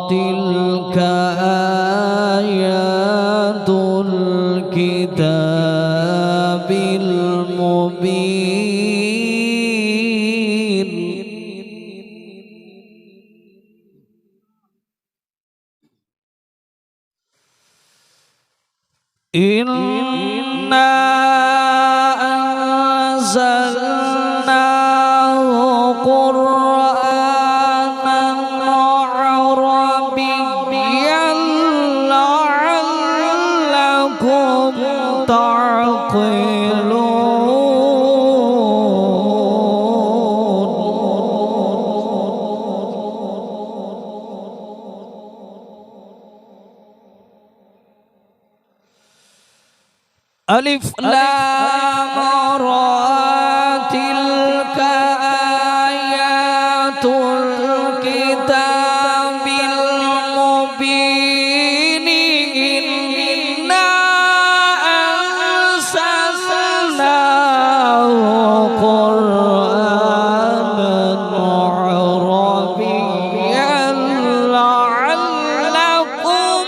تلك آيات الكتاب المبين إنا أنزلناه قرآنا عربيا لعلكم تعقلون. ألف لام را تلك آيات الكتاب المبين إنا أنزلناه قرآنا عربيا لعلكم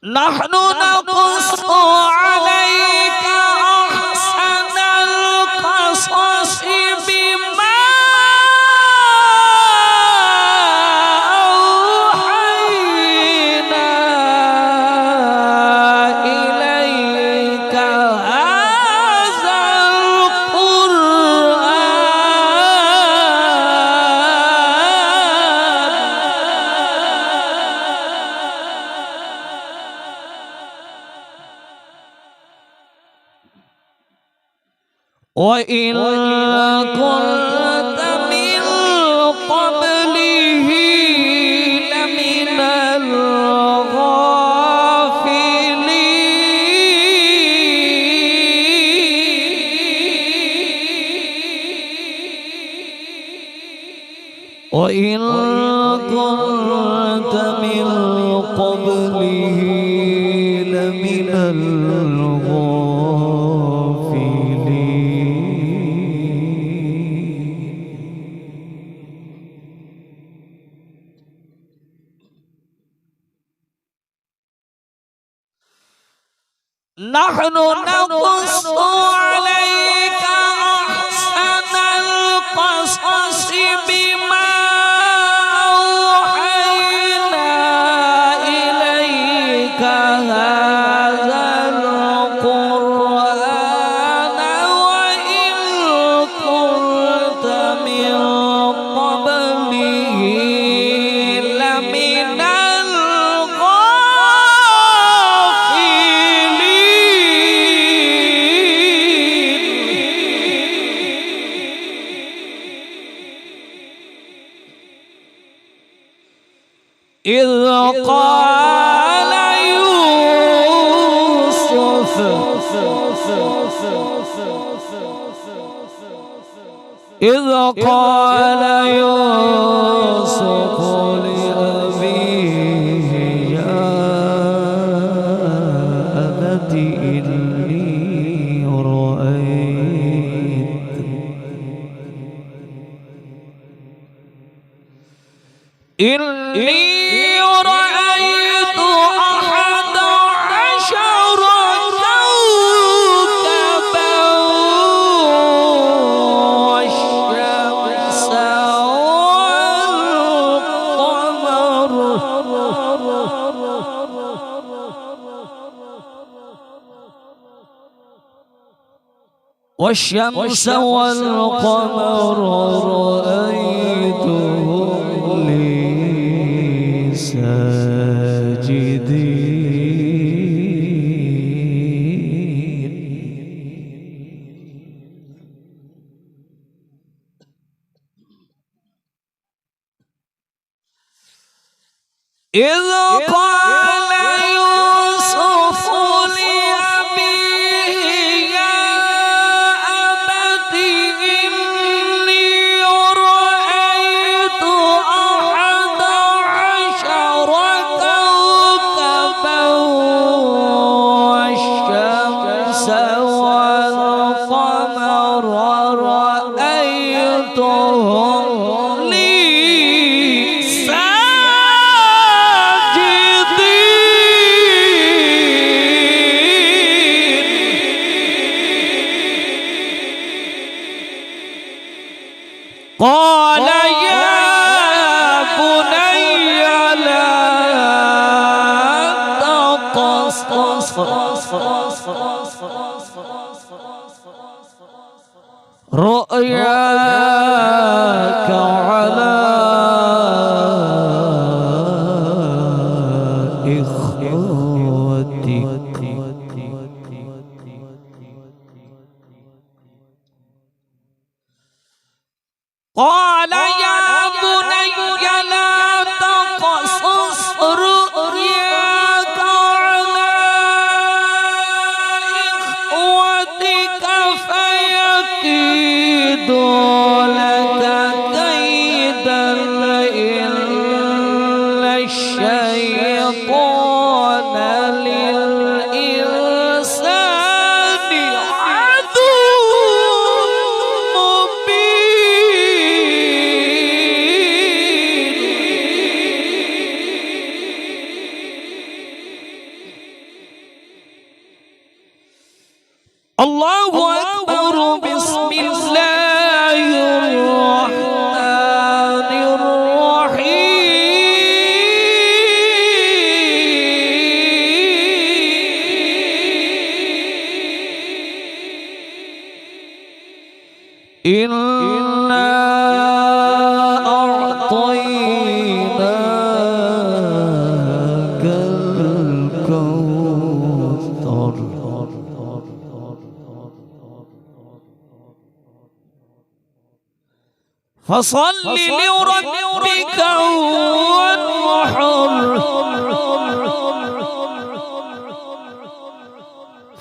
نحن نقص عليك أحسن القصص بما أوحينا إليك هذا وإن كنت من قبله لمن الغافلين وإن كنت من قبله لمن نحن نقص عليك أحسن القصص بما أوحينا إليك هذا القرآن وإن كنت من قبله لمن إذ قال يوسف لأبيه يا أبت إني رأيت أحد عشر كوكبا والشمس والقمر رأيتهم لي ساجدين إذ قال يوسف لأبيه يا أبت إني رأيت أحد عشر قال يا بني لا تقصص رؤياك على إخوتك. قال يا بني لا تقصص رؤياك على إخوتك فيكيدوا لك كيدا إلا الشيطان للإنسان عدو الله أكبر. بسم الله الرحمن الرحيم. إنا أعطيناك الكوثر فصل لربك وانحر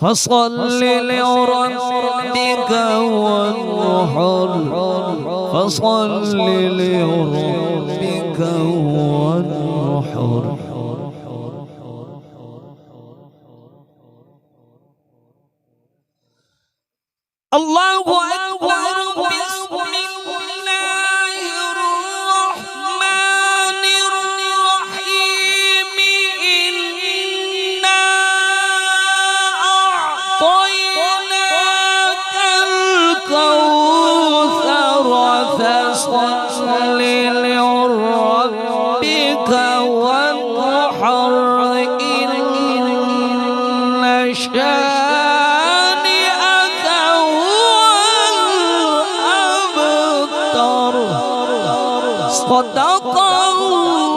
فصل لربك وانحر فصل لربك وانحر. الله أكبر. بسم الله الرحمن الرحيم. إنا أعطيناك الكوثر فصل لربك وانحر إن شانئك هو الأبتر. صدق الله.